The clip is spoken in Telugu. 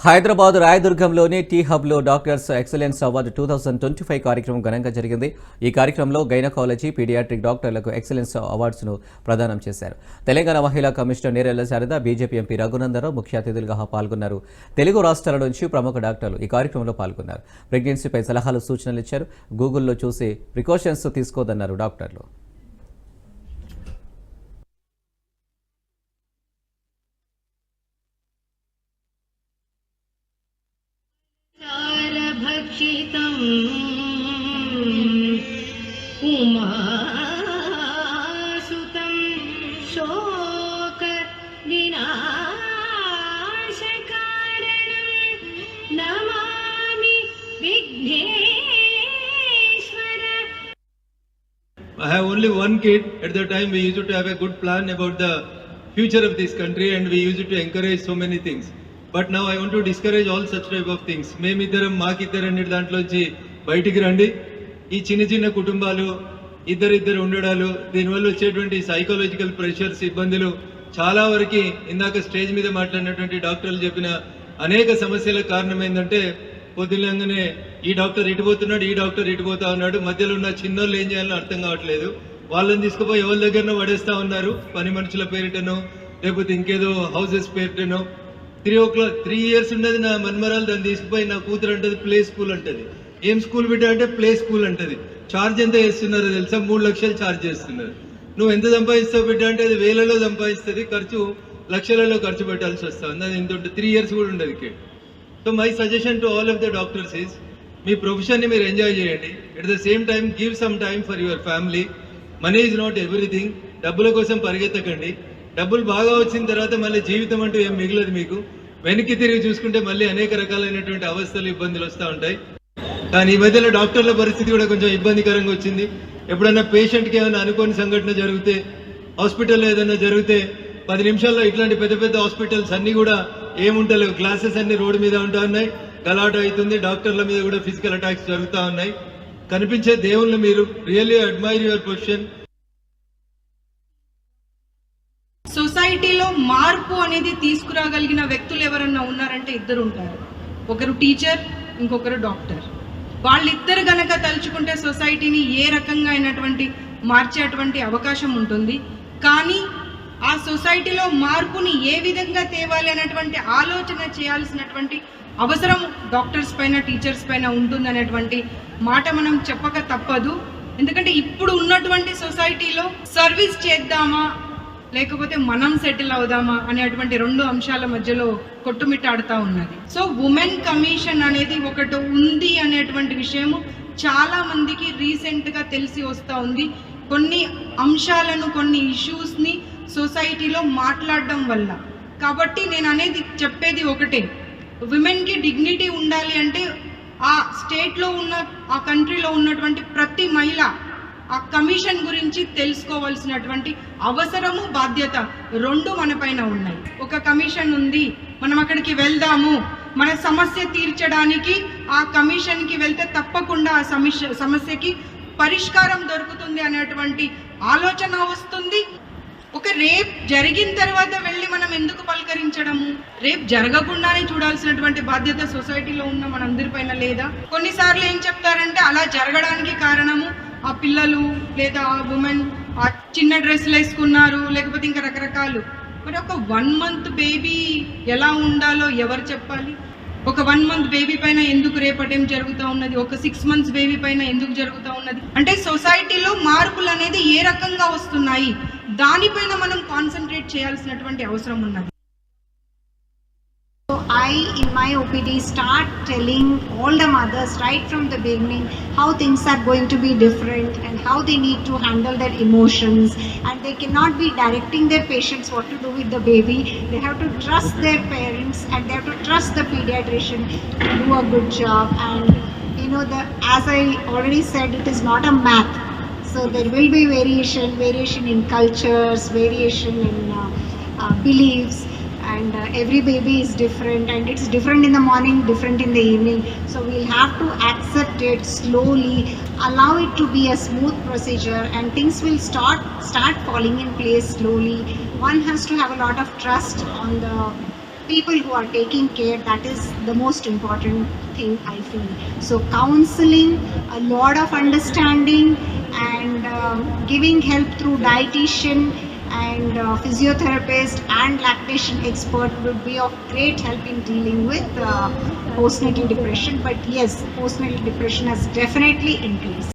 హైదరాబాద్ రాయదుర్గంలోని టీ హబ్లో డాక్టర్స్ ఎక్సలెన్స్ అవార్డు 2025 కార్యక్రమం ఘనంగా జరిగింది. ఈ కార్యక్రమంలో గైనకాలజీ, పీడియాట్రిక్ డాక్టర్లకు ఎక్సలెన్స్ అవార్డ్స్ను ప్రదానం చేశారు. తెలంగాణ మహిళా commissioner Nerella Sharada, BJP MP Raghunandan Rao ముఖ్య అతిథులుగా పాల్గొన్నారు. తెలుగు రాష్ట్రాల నుంచి ప్రముఖ డాక్టర్లు ఈ కార్యక్రమంలో పాల్గొన్నారు. ప్రెగ్నెన్సీపై సలహాలు, సూచనలు ఇచ్చారు. గూగుల్లో చూసి ప్రికాషన్స్ తీసుకోదన్నారు డాక్టర్లు. भक्षितं उमासुतं शोकविनाशकारणं Namami Vighneshwar. I have only one kid. At the time we used to have a good plan about the future of this country and we used to encourage so many things. But now I want to discourage all such type of things. మేమిద్దరం మాకిద్దరన్నిటి దాంట్లోంచి బయటికి రండి. ఈ చిన్న చిన్న కుటుంబాలు, ఇద్దరిద్దరు ఉండడాలు, దీనివల్ల వచ్చేటువంటి సైకలాజికల్ ప్రెషర్స్, ఇబ్బందులు చాలా వరకు ఇందాక స్టేజ్ మీద మాట్లాడినటువంటి డాక్టర్లు చెప్పిన అనేక సమస్యలకు కారణం ఏంటంటే పొద్దునగానే ఈ డాక్టర్ ఇటుపోతున్నాడు, ఈ డాక్టర్ ఇటుపోతా ఉన్నాడు, మధ్యలో ఉన్న చిన్నోళ్ళు ఏం చేయాలో అర్థం కావట్లేదు. వాళ్ళని తీసుకుపోయి ఎవరి దగ్గరనో పడేస్తా ఉన్నారు, పని మనుషుల పేరిటనో లేకపోతే ఇంకేదో హౌసెస్ పేరిటనో. 3 years ఉన్నది నా మన్మరాలు, దాన్ని తీసుకుపోయి నా కూతురు అంటది ప్లే స్కూల్ అంటది. ఏం స్కూల్ బిడ్డ అంటే ప్లే స్కూల్ అంటది. ఛార్జ్ ఎంత చేస్తున్నారు తెలుసా? 3 లక్షలు ఛార్జ్ చేస్తున్నారు. నువ్వు ఎంత సంపాదిస్తావు బిడ్డ అంటే అది వేలలో సంపాదిస్తుంది, ఖర్చు లక్షలలో ఖర్చు పెట్టాల్సి వస్తుంది. అది ఎంత ఉంటుంది? 3 years కూడా ఉండదు kid. So my suggestion to all of the doctors is, మీ ప్రొఫెషన్ని మీరు ఎంజాయ్ చేయండి. At the same time give some time for your family. Money is not everything. డబ్బుల కోసం పరిగెత్తకండి. డబ్బులు బాగా వచ్చిన తర్వాత మళ్ళీ జీవితం అంటూ ఏం మిగలదు మీకు. వెనక్కి తిరిగి చూసుకుంటే మళ్ళీ అనేక రకాలైనటువంటి అవస్థలు, ఇబ్బందులు వస్తూ ఉంటాయి. కానీ ఈ మధ్యలో డాక్టర్ల పరిస్థితి కూడా కొంచెం ఇబ్బందికరంగా వచ్చింది. ఎప్పుడన్నా పేషెంట్కి ఏమైనా అనుకోని సంఘటన జరిగితే, హాస్పిటల్లో ఏదైనా జరిగితే 10 నిమిషాల్లో ఇట్లాంటి పెద్ద పెద్ద హాస్పిటల్స్ అన్నీ కూడా ఏముంటలేవు. గ్లాసెస్ అన్ని రోడ్డు మీద ఉంటా ఉన్నాయి, గలాట అవుతుంది, డాక్టర్ల మీద కూడా ఫిజికల్ అటాక్స్ జరుగుతూ ఉన్నాయి. కనిపించే దేవుళ్ళు మీరు. Really admire your position. సొసైటీలో మార్పు అనేది తీసుకురాగలిగిన వ్యక్తులు ఎవరన్నా ఉన్నారంటే ఇద్దరు ఉంటారు. ఒకరు టీచర్, ఇంకొకరు డాక్టర్. వాళ్ళిద్దరు గనక తలుచుకుంటే సొసైటీని ఏ రకంగా అయినటువంటి మార్చేటువంటి అవకాశం ఉంటుంది. కానీ ఆ సొసైటీలో మార్పుని ఏ విధంగా తేవాలి అనేటువంటి ఆలోచన చేయాల్సినటువంటి అవసరం డాక్టర్స్ పైన, టీచర్స్ పైన ఉంటుందనేటువంటి మాట మనం చెప్పక తప్పదు. ఎందుకంటే ఇప్పుడు ఉన్నటువంటి సొసైటీలో సర్వీస్ చేద్దామా లేకపోతే మనం సెటిల్ అవుదామా అనేటువంటి 2 అంశాల మధ్యలో కొట్టుమిట్టాడుతూ ఉన్నది. సో ఉమెన్ కమిషన్ అనేది ఒకటి ఉంది అనేటువంటి విషయము చాలా మందికి రీసెంట్గా తెలిసి వస్తూ ఉంది. కొన్ని అంశాలను, కొన్ని ఇష్యూస్ని సొసైటీలో మాట్లాడడం వల్ల. కాబట్టి నేను చెప్పేది ఒకటే, విమెన్కి డిగ్నిటీ ఉండాలి అంటే ఆ స్టేట్లో ఉన్న, ఆ కంట్రీలో ఉన్నటువంటి ప్రతి మహిళ ఆ కమిషన్ గురించి తెలుసుకోవాల్సినటువంటి అవసరము, బాధ్యత 2 మన పైన ఉన్నాయి. ఒక కమిషన్ ఉంది, మనం అక్కడికి వెళ్దాము, మన సమస్య తీర్చడానికి ఆ కమిషన్కి వెళ్తే తప్పకుండా ఆ సమస్యకి పరిష్కారం దొరుకుతుంది అనేటువంటి ఆలోచన వస్తుంది. ఒక రేప్ జరిగిన తర్వాత వెళ్ళి మనం ఎందుకు పలకరించడము? రేప్ జరగకుండానే చూడాల్సినటువంటి బాధ్యత సొసైటీలో ఉన్న మనందరిపైన లేదా? కొన్నిసార్లు ఏం చెప్తారంటే అలా జరగడానికి కారణము ఆ పిల్లలు లేదా ఆ ఉమెన్ ఆ చిన్న డ్రెస్సులు వేసుకున్నారు, లేకపోతే ఇంకా రకరకాలు. మరి ఒక 1 month బేబీ ఎలా ఉండాలో ఎవరు చెప్పాలి? ఒక 1 month బేబీ పైన ఎందుకు రేపటేం జరుగుతూ ఉన్నది? ఒక 6 months బేబీ పైన ఎందుకు జరుగుతూ ఉన్నది? అంటే సొసైటీలో మార్పులు అనేది ఏ రకంగా వస్తున్నాయి, దానిపైన మనం కాన్సన్ట్రేట్ చేయాల్సినటువంటి అవసరం ఉన్నది. I, in my OPD, start telling all the mothers right from the beginning how things are going to be different and how they need to handle their emotions, and they cannot be directing their patients what to do with the baby. They have to trust their parents and they have to trust the pediatrician to do a good job. And you know, as I already said, it is not a math. So there will be variation in cultures, variation in beliefs. And every baby is different, and it's different in the morning, different in the evening. So we'll have to accept it slowly, allow it to be a smooth procedure, and things will start falling in place slowly. One has to have a lot of trust on the people who are taking care, that is the most important thing I feel. So counseling, a lot of understanding, and giving help through dietitian and physiotherapist and lactation expert would be of great help in dealing with postnatal depression. But yes, postnatal depression has definitely increased.